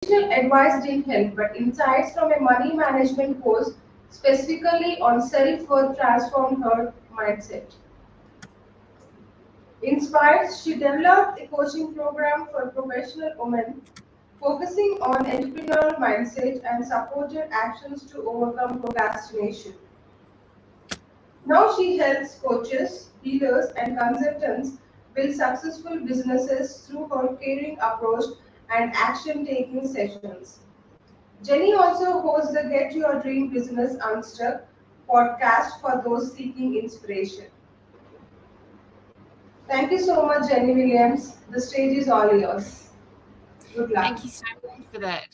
Advice didn't help, but insights from a money management course specifically on self-worth transformed her mindset. Inspired, she developed a coaching program for professional women focusing on entrepreneurial mindset and supported actions to overcome procrastination. Now she helps coaches, healers, and consultants build successful businesses through her caring approach and action taking sessions. Jenny also hosts the Get Your Dream Business Unstuck podcast for those seeking inspiration. Thank you so much, Jenny Williams. The stage is all yours. Good luck. Thank you so much for that.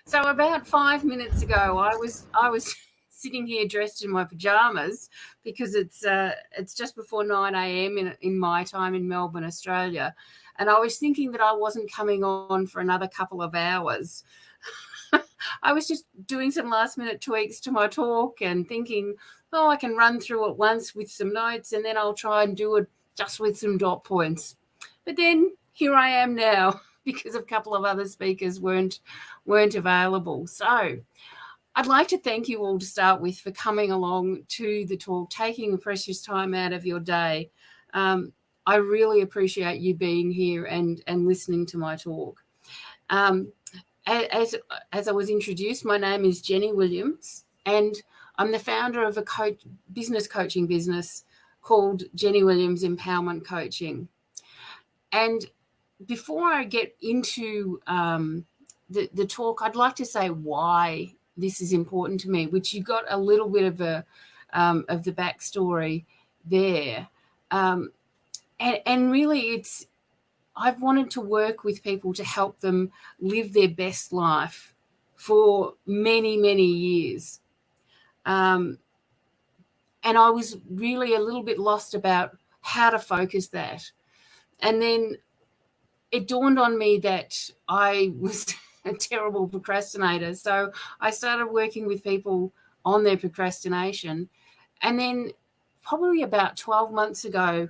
So about 5 minutes ago, I was sitting here dressed in my pajamas because it's just before 9 a.m. in my time in Melbourne, Australia, and I was thinking that I wasn't coming on for another couple of hours. I was just doing some last minute tweaks to my talk and thinking, oh, I can run through it once with some notes and then I'll try and do it just with some dot points. But then here I am now because a couple of other speakers weren't available. So I'd like to thank you all to start with for coming along to the talk, taking a precious time out of your day. I really appreciate you being here and listening to my talk. As I was introduced, my name is Jenny Williams, and I'm the founder of a business coaching business called Jenny Williams Empowerment Coaching. And before I get into the talk, I'd like to say why this is important to me, which you got a little bit of the backstory there. And really, I've wanted to work with people to help them live their best life for many, many years. And I was really a little bit lost about how to focus that. And then it dawned on me that I was a terrible procrastinator. So I started working with people on their procrastination. And then probably about 12 months ago,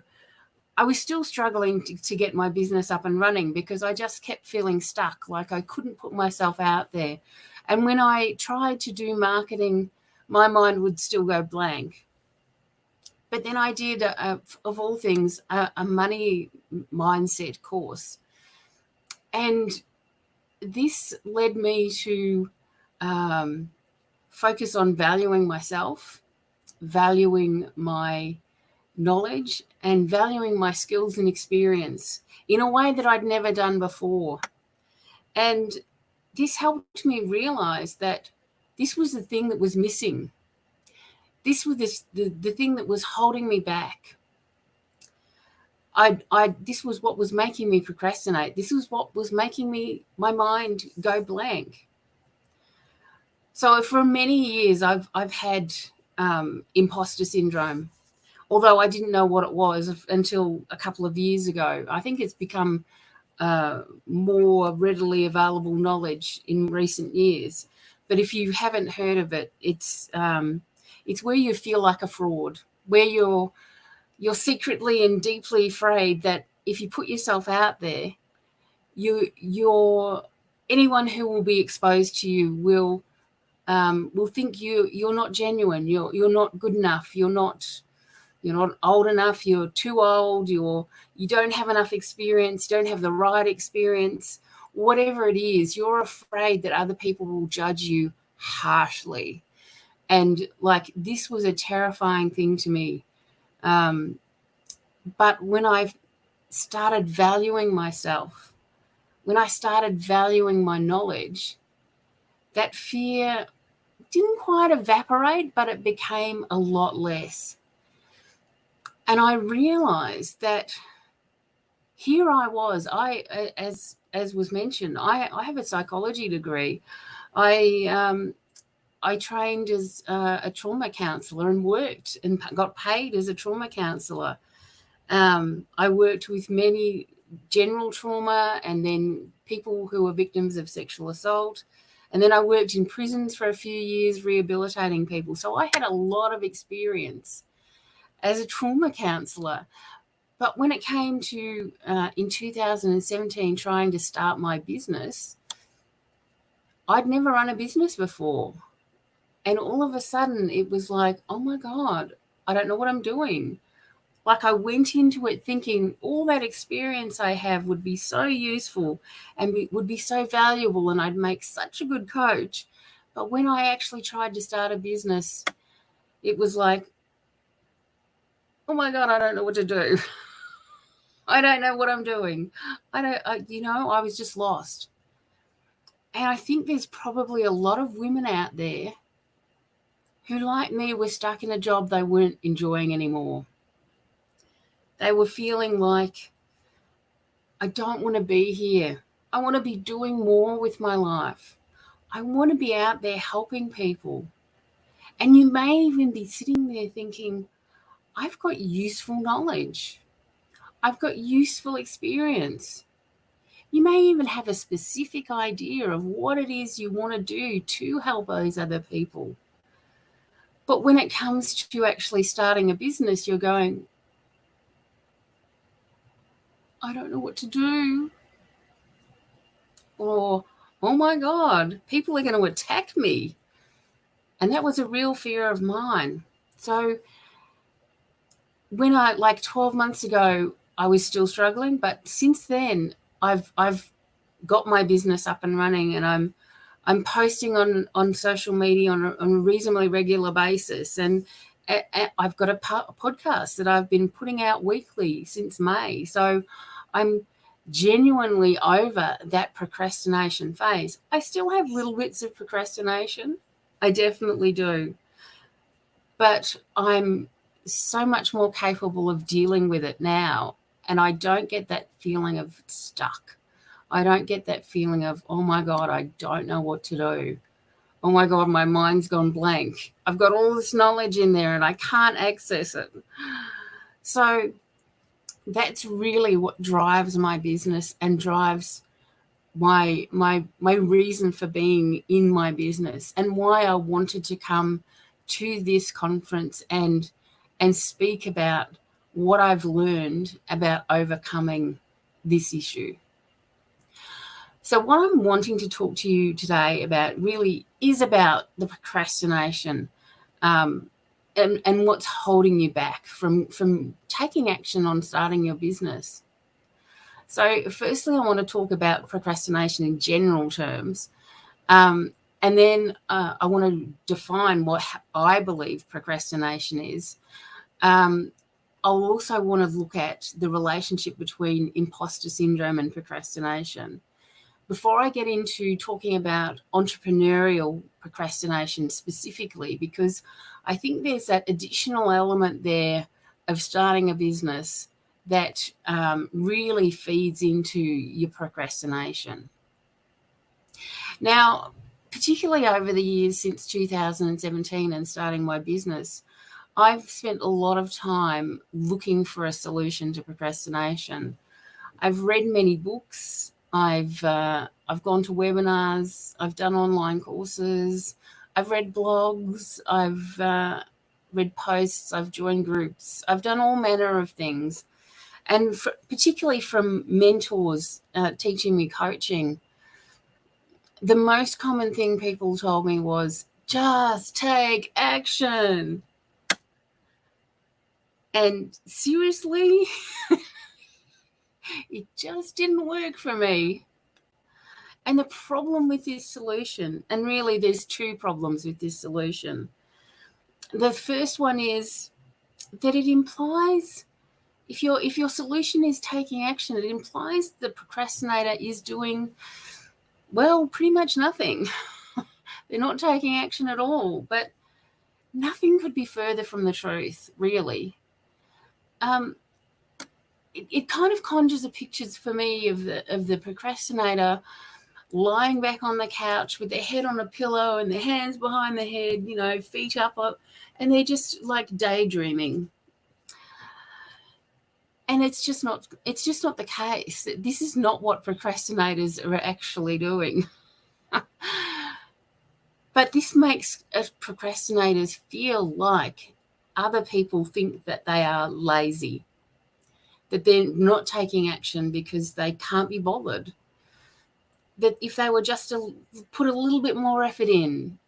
I was still struggling to get my business up and running because I just kept feeling stuck, like I couldn't put myself out there. And when I tried to do marketing, my mind would still go blank. But then I did, of all things, a money mindset course. And this led me to focus on valuing myself, valuing my knowledge, and valuing my skills and experience in a way that I'd never done before. And this helped me realize that this was the thing that was missing. This was the thing that was holding me back. This was what was making me procrastinate. This was what was making my mind go blank. So for many years, I've had imposter syndrome, although I didn't know what it was until a couple of years ago. I think it's become more readily available knowledge in recent years. But if you haven't heard of it, it's where you feel like a fraud, where you're secretly and deeply afraid that if you put yourself out there, anyone who will be exposed to you will think you're not genuine, you're not good enough, you're not old enough, you're too old, you don't have enough experience, you don't have the right experience, whatever it is, you're afraid that other people will judge you harshly. And like, this was a terrifying thing to me. But when I started valuing myself, when I started valuing my knowledge, that fear didn't quite evaporate, but it became a lot less. And I realized that here I was. As was mentioned, I have a psychology degree. I trained as a trauma counsellor and worked and got paid as a trauma counsellor. I worked with many general trauma and then people who were victims of sexual assault. And then I worked in prisons for a few years rehabilitating people. So I had a lot of experience as a trauma counsellor. But when it came to in 2017 trying to start my business, I'd never run a business before. And all of a sudden it was like, oh my God, I don't know what I'm doing. Like, I went into it thinking all that experience I have would be so useful and would be so valuable, and I'd make such a good coach. But when I actually tried to start a business, it was like, oh my God, I don't know what to do. I don't know what I'm doing. I was just lost. And I think there's probably a lot of women out there who, like me, were stuck in a job they weren't enjoying anymore. They were feeling like, I don't want to be here. I want to be doing more with my life. I want to be out there helping people. And you may even be sitting there thinking, I've got useful knowledge. I've got useful experience. You may even have a specific idea of what it is you want to do to help those other people. But when it comes to actually starting a business, you're going, I don't know what to do. Or, oh my God, people are going to attack me. And that was a real fear of mine. So when like 12 months ago, I was still struggling, but since then I've got my business up and running, and I'm posting on social media on a reasonably regular basis. And I've got a podcast that I've been putting out weekly since May. So I'm genuinely over that procrastination phase. I still have little bits of procrastination. I definitely do. But I'm so much more capable of dealing with it now. And I don't get that feeling of stuck. I don't get that feeling of, oh my God, I don't know what to do. Oh my God, my mind's gone blank. I've got all this knowledge in there and I can't access it. So that's really what drives my business and drives my reason for being in my business, and why I wanted to come to this conference and speak about what I've learned about overcoming this issue. So what I'm wanting to talk to you today about really is about the procrastination and what's holding you back from taking action on starting your business. So firstly, I want to talk about procrastination in general terms. And then I want to define what I believe procrastination is. I'll also want to look at the relationship between imposter syndrome and procrastination. Before I get into talking about entrepreneurial procrastination specifically, because I think there's that additional element there of starting a business that really feeds into your procrastination. Now, particularly over the years since 2017 and starting my business, I've spent a lot of time looking for a solution to procrastination. I've read many books. I've gone to webinars. I've done online courses. I've read blogs. I've read posts. I've joined groups. I've done all manner of things. And particularly from mentors teaching me coaching, the most common thing people told me was, just take action. And seriously, it just didn't work for me. And the problem with this solution, and really there's two problems with this solution. The first one is that it implies, if your solution is taking action, it implies the procrastinator is doing, well, pretty much nothing. They're not taking action at all. But nothing could be further from the truth, really. It kind of conjures a pictures for me of the procrastinator lying back on the couch with their head on a pillow and their hands behind their head, feet up, and they're just like daydreaming. And it's just not the case. This is not what procrastinators are actually doing. But this makes procrastinators feel like other people think that they are lazy, that they're not taking action because they can't be bothered. That if they were just to put a little bit more effort in,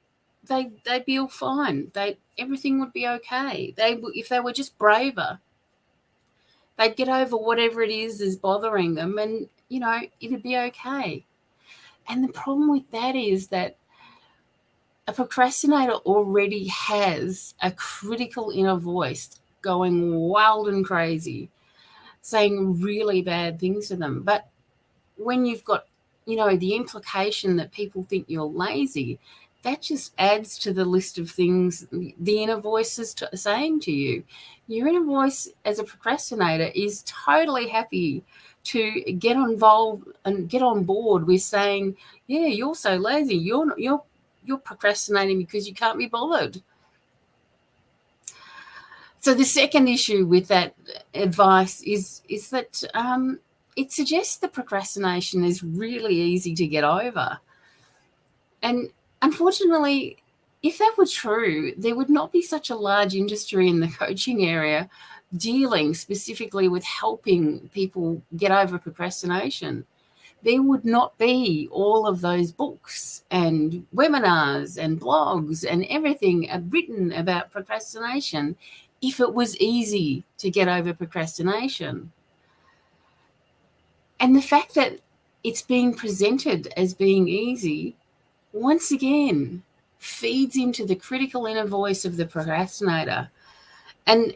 they'd be all fine. Everything would be okay. If they were just braver, they'd get over whatever it is bothering them, and it'd be okay. And the problem with that is that a procrastinator already has a critical inner voice going wild and crazy, saying really bad things to them. But when you've got, the implication that people think you're lazy, that just adds to the list of things the inner voice is saying to you. Your inner voice as a procrastinator is totally happy to get involved and get on board with saying, yeah, you're so lazy. You're procrastinating because you can't be bothered. So the second issue with that advice is that it suggests that procrastination is really easy to get over. And unfortunately, if that were true, there would not be such a large industry in the coaching area dealing specifically with helping people get over procrastination. There would not be all of those books and webinars and blogs and everything written about procrastination if it was easy to get over procrastination. And the fact that it's being presented as being easy, once again, feeds into the critical inner voice of the procrastinator. And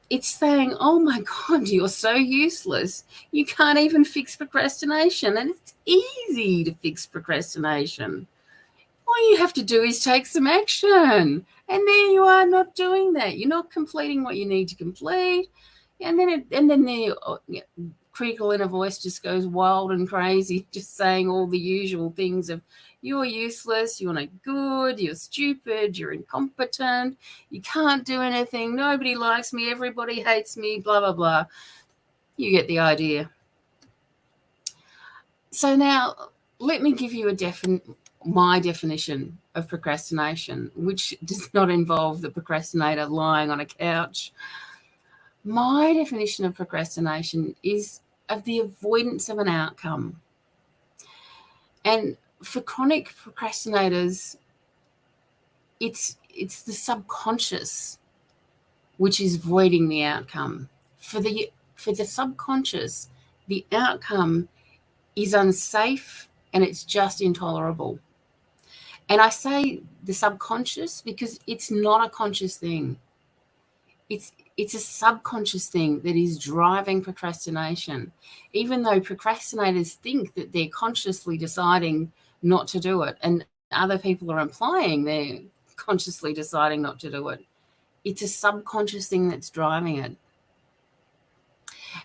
it's saying, oh my God, you're so useless. You can't even fix procrastination. And it's easy to fix procrastination. All you have to do is take some action. And there you are, not doing that. You're not completing what you need to complete. And then the critical inner voice just goes wild and crazy, just saying all the usual things of, you're useless, you're not good, you're stupid, you're incompetent, you can't do anything, nobody likes me, everybody hates me, blah, blah, blah. You get the idea. So now let me give you my definition of procrastination, which does not involve the procrastinator lying on a couch. My definition of procrastination is of the avoidance of an outcome. And for chronic procrastinators, it's the subconscious which is voiding the outcome. For the subconscious, the outcome is unsafe and it's just intolerable. And I say the subconscious because it's not a conscious thing. It's a subconscious thing that is driving procrastination, even though procrastinators think that they're consciously deciding not to do it, and other people are implying they're consciously deciding not to do it. It's a subconscious thing that's driving it.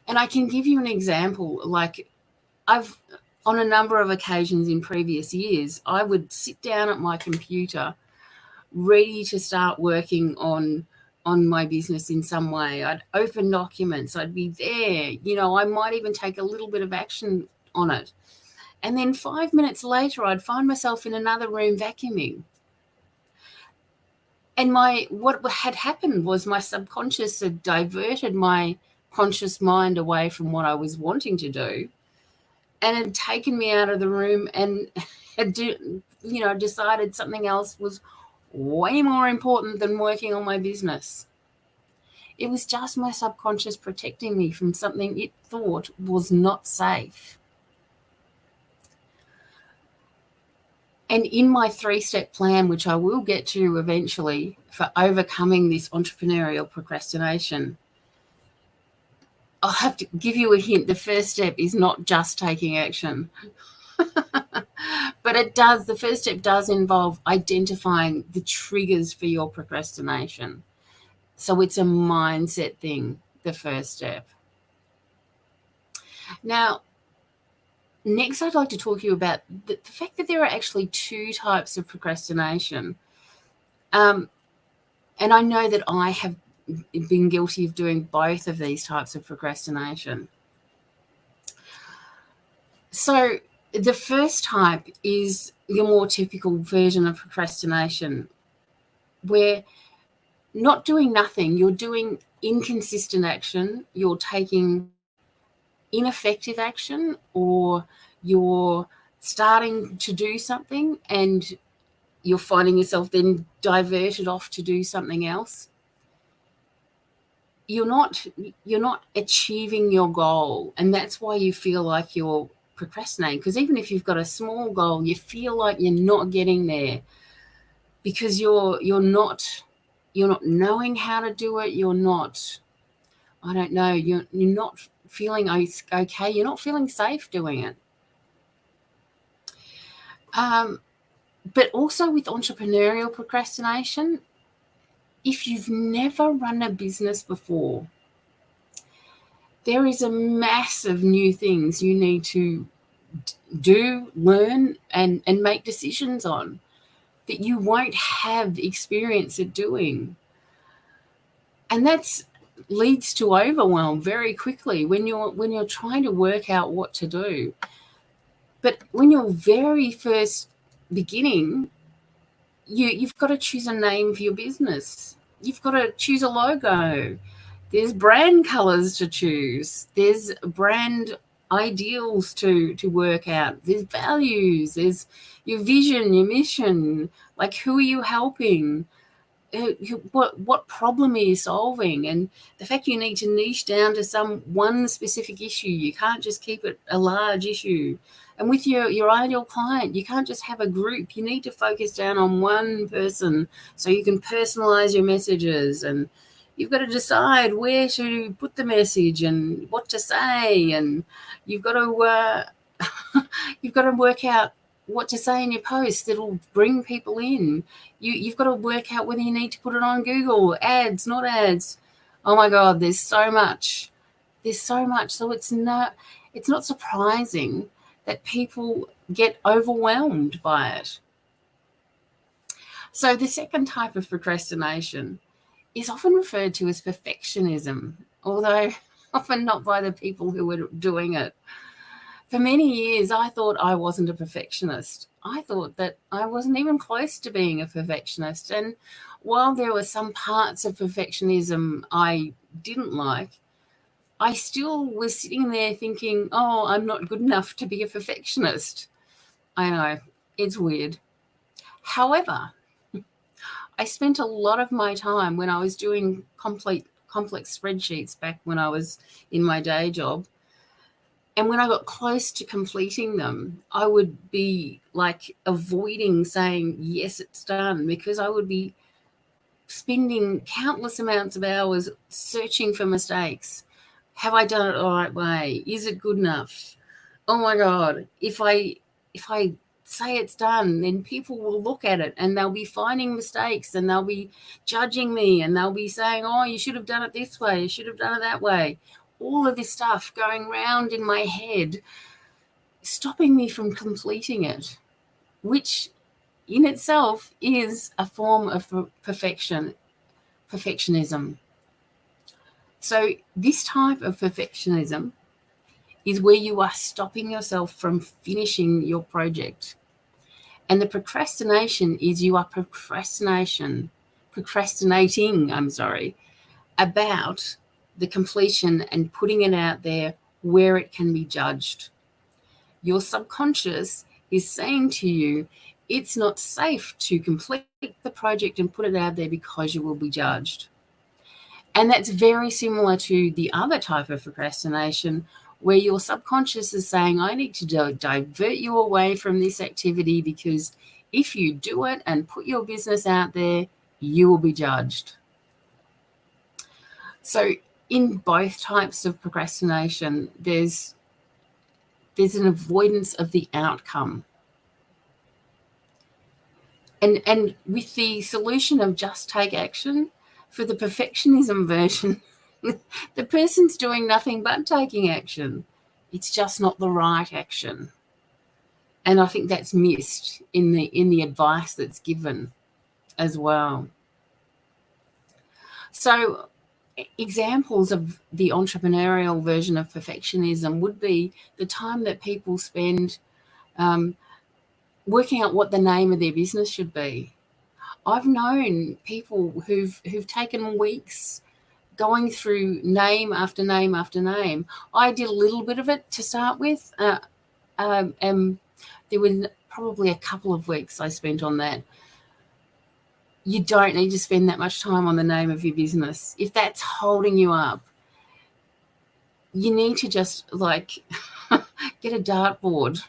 And I can give you an example. Like, on a number of occasions in previous years, I would sit down at my computer ready to start working on my business in some way. I'd open documents, I'd be there, I might even take a little bit of action on it. And then 5 minutes later, I'd find myself in another room vacuuming. And what had happened was my subconscious had diverted my conscious mind away from what I was wanting to do and had taken me out of the room and had decided something else was way more important than working on my business. It was just my subconscious protecting me from something it thought was not safe. And in my 3-step plan, which I will get to eventually, for overcoming this entrepreneurial procrastination, I'll have to give you a hint. The first step is not just taking action. But the first step does involve identifying the triggers for your procrastination. So it's a mindset thing, the first step. Now, next I'd like to talk to you about the fact that there are actually 2 types of procrastination. And I know that I have been guilty of doing both of these types of procrastination. So the first type is your more typical version of procrastination, where not doing nothing, you're doing inconsistent action, you're taking ineffective action, or you're starting to do something and you're finding yourself then diverted off to do something else, you're not achieving your goal. And that's why you feel like you're procrastinating, because even if you've got a small goal, you feel like you're not getting there because you're not knowing how to do it. You're not, I don't know, you're not feeling okay. You're not feeling safe doing it. But also with entrepreneurial procrastination, if you've never run a business before, there is a massive new things you need to do, learn, and make decisions on that you won't have experience at doing. And that's leads to overwhelm very quickly when you're trying to work out what to do. But when you're very first beginning, you've got to choose a name for your business. You've got to choose a logo. There's brand colors to choose. There's brand ideals to work out. There's values. There's your vision, your mission. Like, who are you helping? What problem are you solving? And the fact you need to niche down to one specific issue. You can't just keep it a large issue. And with your ideal client, you can't just have a group. You need to focus down on one person so you can personalize your messages. And you've got to decide where to put the message and what to say. And you've got to work out what to say in your post that'll bring people in. You've got to work out whether you need to put it on Google, ads, not ads. Oh my God, there's so much. So it's not surprising that people get overwhelmed by it. So the second type of procrastination is often referred to as perfectionism, although often not by the people who are doing it. For many years, I thought I wasn't a perfectionist. I thought that I wasn't even close to being a perfectionist. And while there were some parts of perfectionism I didn't like, I still was sitting there thinking, oh, I'm not good enough to be a perfectionist. I know, it's weird. However, I spent a lot of my time when I was doing complex spreadsheets back when I was in my day job. And when I got close to completing them, I would be like avoiding saying, yes, it's done, because I would be spending countless amounts of hours searching for mistakes. Have I done it the right way? Is it good enough? Oh my God, if I say it's done, then people will look at it and they'll be finding mistakes and they'll be judging me and they'll be saying, oh, you should have done it this way, you should have done it that way. All of this stuff going round in my head, stopping me from completing it, which in itself is a form of perfectionism. So this type of perfectionism is where you are stopping yourself from finishing your project. And the procrastination is you are procrastinating, about the completion and putting it out there where it can be judged. Your subconscious is saying to you, it's not safe to complete the project and put it out there because you will be judged. And that's very similar to the other type of procrastination, where your subconscious is saying, I need to divert you away from this activity because if you do it and put your business out there, you will be judged. So in both types of procrastination, there's an avoidance of the outcome. And with the solution of just take action, for the perfectionism version, the person's doing nothing but taking action. It's just not the right action. And I think that's missed in the advice that's given as well. So examples of the entrepreneurial version of perfectionism would be the time that people spend working out what the name of their business should be. I've known people who've taken weeks going through name after name after name. I did a little bit of it to start with, and there were probably a couple of weeks I spent on that. You don't need to spend that much time on the name of your business. If that's holding you up, you need to just get a dartboard,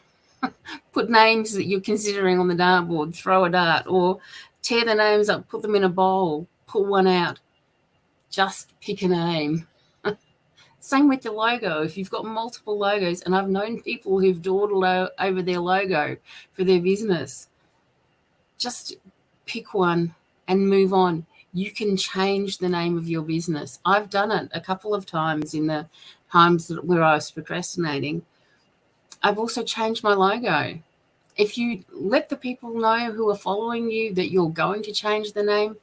put names that you're considering on the dartboard, throw a dart, or tear the names up, put them in a bowl, pull one out. Just pick a name. Same with the logo. If you've got multiple logos, and I've known people who've dawdled over their logo for their business, just pick one and move on. You can change the name of your business. I've done it a couple of times in the times where I was procrastinating. I've also changed my logo. If you let the people know who are following you that you're going to change the name,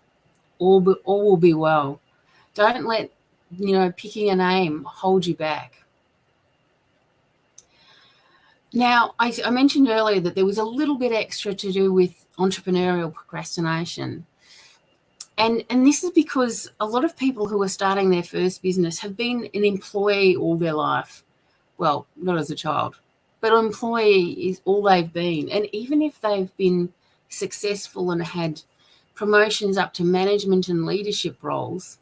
all will be well. Don't let, picking a name hold you back. Now, I mentioned earlier that there was a little bit extra to do with entrepreneurial procrastination. And this is because a lot of people who are starting their first business have been an employee all their life. Well, not as a child, but an employee is all they've been. And even if they've been successful and had promotions up to management and leadership roles,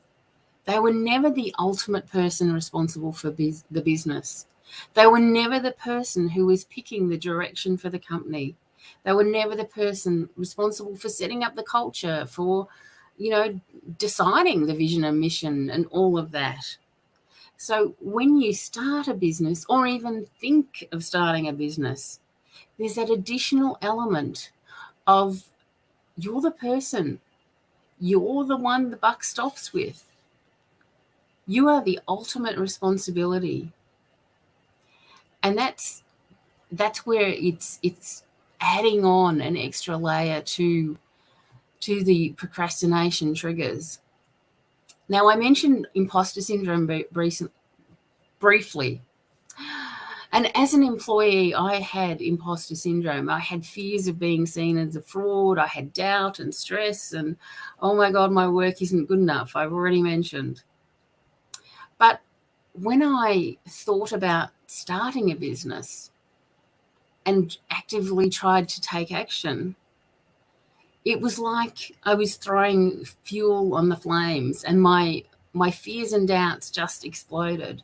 they were never the ultimate person responsible for the business. They were never the person who was picking the direction for the company. They were never the person responsible for setting up the culture, for, deciding the vision and mission and all of that. So when you start a business or even think of starting a business, there's that additional element of you're the person. You're the one the buck stops with. You are the ultimate responsibility. And that's where it's adding on an extra layer to the procrastination triggers. Now, I mentioned imposter syndrome briefly. And as an employee, I had imposter syndrome. I had fears of being seen as a fraud. I had doubt and stress and, oh my God, my work isn't good enough. I've already mentioned. But when I thought about starting a business and actively tried to take action, it was like I was throwing fuel on the flames, and my fears and doubts just exploded.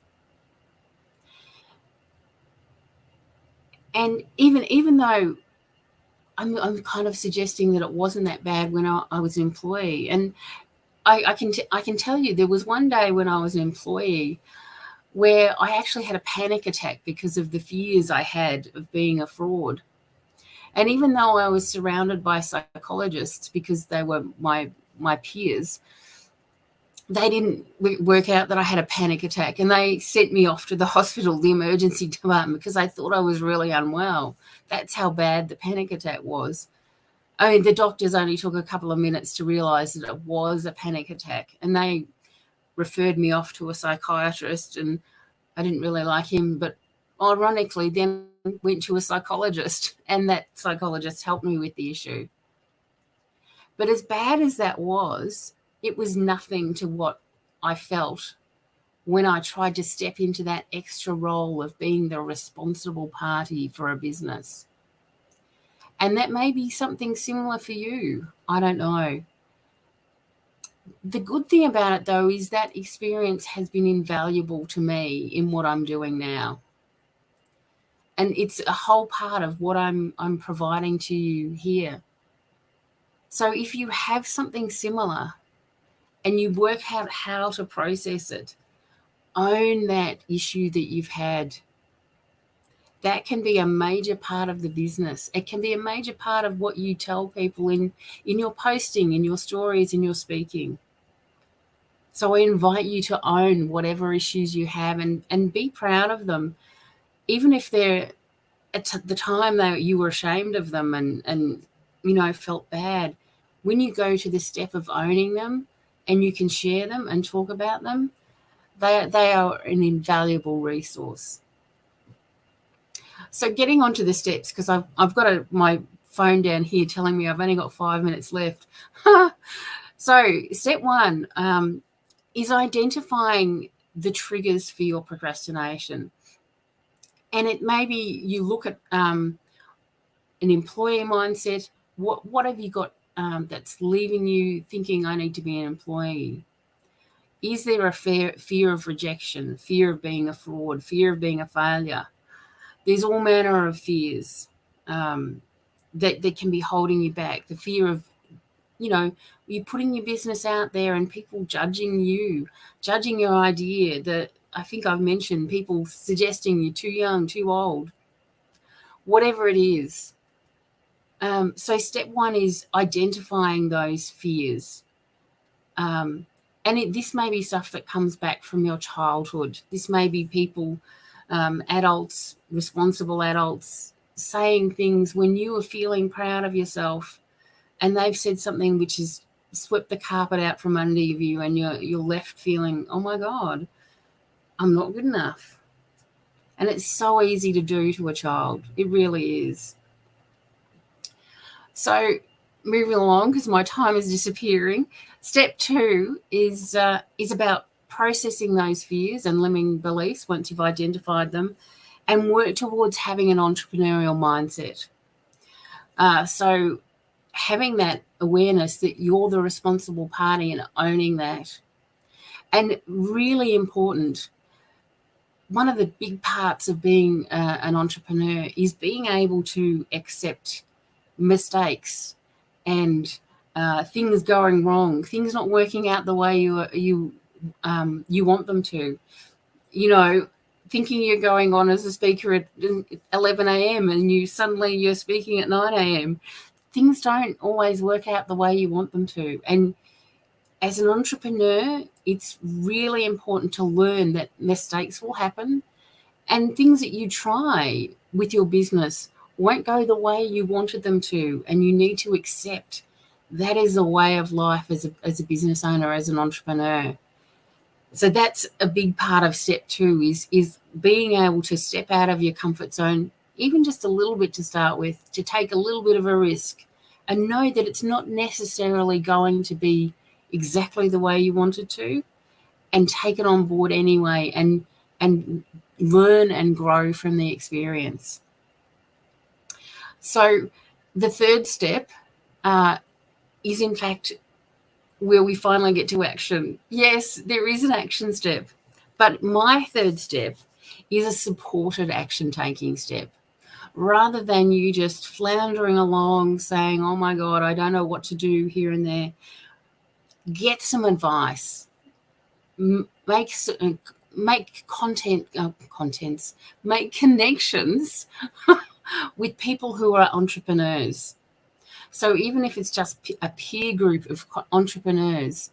And even though I'm kind of suggesting that it wasn't that bad when I was an employee, and I can tell you there was one day when I was an employee where I actually had a panic attack because of the fears I had of being a fraud. And even though I was surrounded by psychologists because they were my peers, they didn't work out that I had a panic attack, and they sent me off to the hospital, the emergency department, because they thought I was really unwell. That's how bad the panic attack was. I mean, the doctors only took a couple of minutes to realize that it was a panic attack, and they referred me off to a psychiatrist, and I didn't really like him, but ironically then went to a psychologist, and that psychologist helped me with the issue. But as bad as that was, it was nothing to what I felt when I tried to step into that extra role of being the responsible party for a business. And that may be something similar for you. I don't know. The good thing about it, though, is that experience has been invaluable to me in what I'm doing now. And it's a whole part of what I'm providing to you here. So if you have something similar and you work out how to process it, own that issue that you've had. That can be a major part of the business. It can be a major part of what you tell people in your posting, in your stories, in your speaking. So I invite you to own whatever issues you have and be proud of them, even if they're at the time that you were ashamed of them and felt bad. When you go to the step of owning them and you can share them and talk about them, they are an invaluable resource. So getting onto the steps, because I've got my phone down here telling me I've only got 5 minutes left. So step one, is identifying the triggers for your procrastination. And it maybe you look at an employee mindset. What have you got that's leaving you thinking I need to be an employee? Is there a fear of rejection, fear of being a fraud, fear of being a failure? There's all manner of fears that can be holding you back. The fear of, you're putting your business out there and people judging you, judging your idea. I think I've mentioned people suggesting you're too young, too old, whatever it is. So step one is identifying those fears. And this may be stuff that comes back from your childhood. This may be people, adults, responsible adults, saying things when you were feeling proud of yourself and they've said something which has swept the carpet out from under you and you're left feeling, oh my God, I'm not good enough. And it's so easy to do to a child. It really is. So moving along, because my time is disappearing, step two is about processing those fears and limiting beliefs once you've identified them and work towards having an entrepreneurial mindset. So having that awareness that you're the responsible party and owning that. And really important, one of the big parts of being an entrepreneur is being able to accept mistakes and things going wrong, things not working out the way you want them to. Thinking you're going on as a speaker at 11 a.m. and you're speaking at 9 a.m. Things don't always work out the way you want them to. And as an entrepreneur, it's really important to learn that mistakes will happen and things that you try with your business won't go the way you wanted them to, and you need to accept that is a way of life as a business owner, as an entrepreneur. So that's a big part of step two is being able to step out of your comfort zone, even just a little bit to start with, to take a little bit of a risk and know that it's not necessarily going to be exactly the way you want it to, and take it on board anyway and learn and grow from the experience. So the third step is, in fact, where we finally get to action. Yes, there is an action step, but my third step is a supported action-taking step. Rather than you just floundering along saying, oh my God, I don't know what to do here and there, get some advice. Make connections with people who are entrepreneurs. So even if it's just a peer group of entrepreneurs,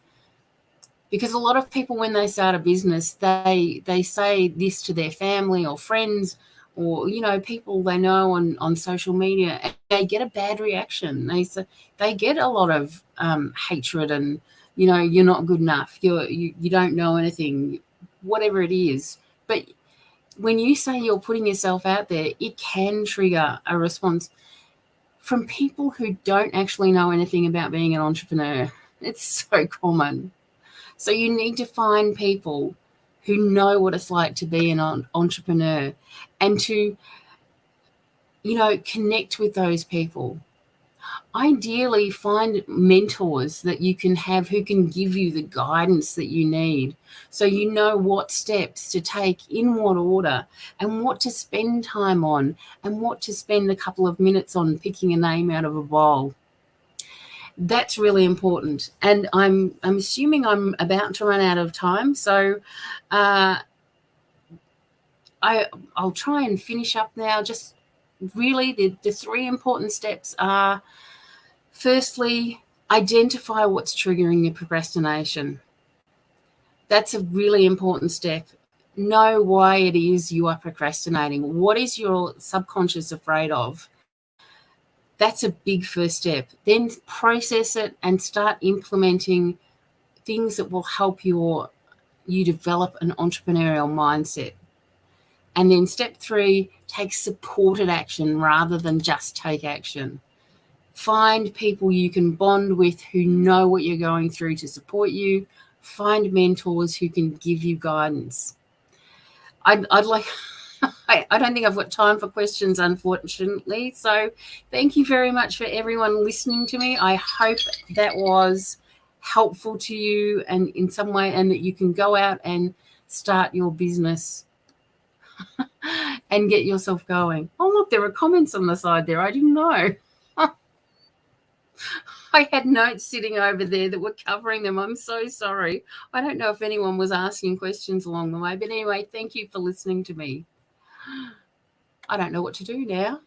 because a lot of people, when they start a business, they say this to their family or friends or, people they know on social media, and they get a bad reaction. They get a lot of hatred and, you're not good enough. You don't know anything, whatever it is. But when you say you're putting yourself out there, it can trigger a response from people who don't actually know anything about being an entrepreneur. It's so common. So you need to find people who know what it's like to be an entrepreneur and to, connect with those people. Ideally, find mentors that you can have who can give you the guidance that you need, so you know what steps to take in what order and what to spend time on and what to spend a couple of minutes on picking a name out of a bowl. That's really important. And I'm assuming I'm about to run out of time, so I'll try and finish up now. Just really the three important steps are, firstly, identify what's triggering your procrastination. That's a really important step. Know why it is you are procrastinating. What is your subconscious afraid of? That's a big first step. Then process it and start implementing things that will help you develop an entrepreneurial mindset. And then step three, take supported action rather than just take action. Find people you can bond with who know what you're going through to support you. find mentors who can give you guidance. I'd like I don't think I've got time for questions, unfortunately. So thank you very much for everyone listening to me. I hope that was helpful to you and in some way, and that you can go out and start your business and get yourself going. Oh, look, there are comments on the side there. I didn't know. I had notes sitting over there that were covering them. I'm so sorry. I don't know if anyone was asking questions along the way. But anyway, thank you for listening to me. I don't know what to do now.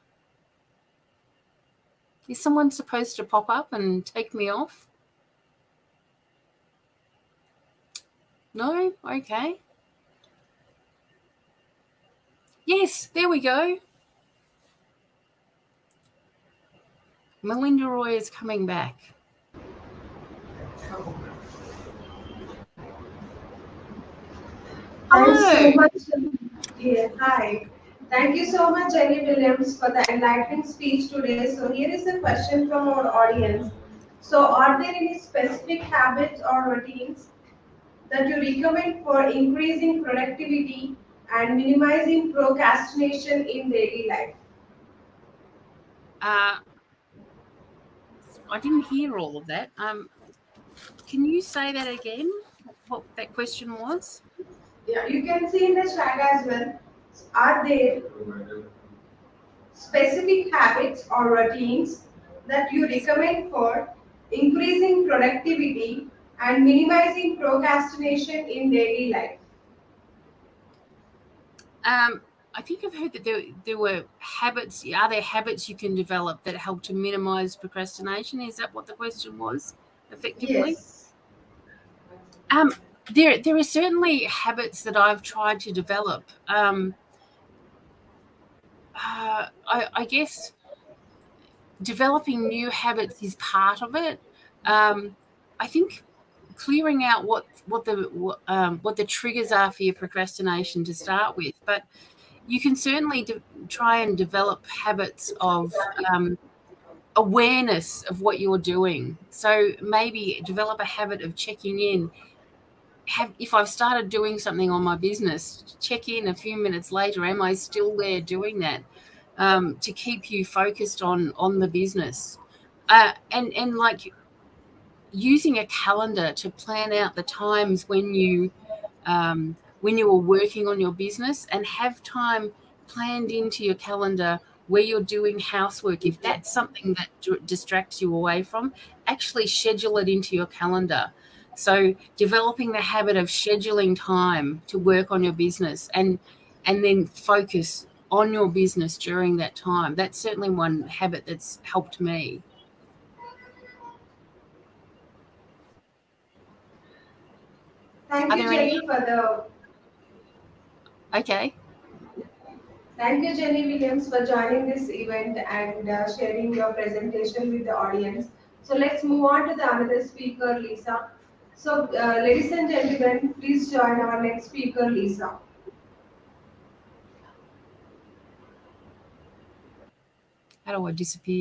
Is someone supposed to pop up and take me off? No? Okay. Yes, there we go. Melinda Roy is coming back. Thanks so much. Yeah, hi. Thank you so much, Jenny Williams, for the enlightening speech today. So here is a question from our audience. So are there any specific habits or routines that you recommend for increasing productivity and minimizing procrastination in daily life? I didn't hear all of that. Can you say that again? What that question was? Yeah, you can see in the chat as well. Are there specific habits or routines that you recommend for increasing productivity and minimizing procrastination in daily life? I think I've heard that there were habits. Are there habits you can develop that help to minimize procrastination? Is that what the question was, effectively? Yes. There are certainly habits that I've tried to develop. I guess developing new habits is part of it. I think clearing out what the triggers are for your procrastination to start with, but you can certainly try and develop habits of awareness of what you're doing. So maybe develop a habit of checking in. If I've started doing something on my business, check in a few minutes later. Am I still there doing that? To keep you focused on the business, and like using a calendar to plan out the times when you are working on your business, and have time planned into your calendar where you're doing housework. If that's something that distracts you away from, actually schedule it into your calendar. So developing the habit of scheduling time to work on your business, and then focus on your business during that time. That's certainly one habit that's helped me. Thank you, Jenny, for the. Okay. Thank you, Jenny Williams, for joining this event and sharing your presentation with the audience. So let's move on to the another speaker, Lisa. So, ladies and gentlemen, please join our next speaker, Lisa. How do I disappear?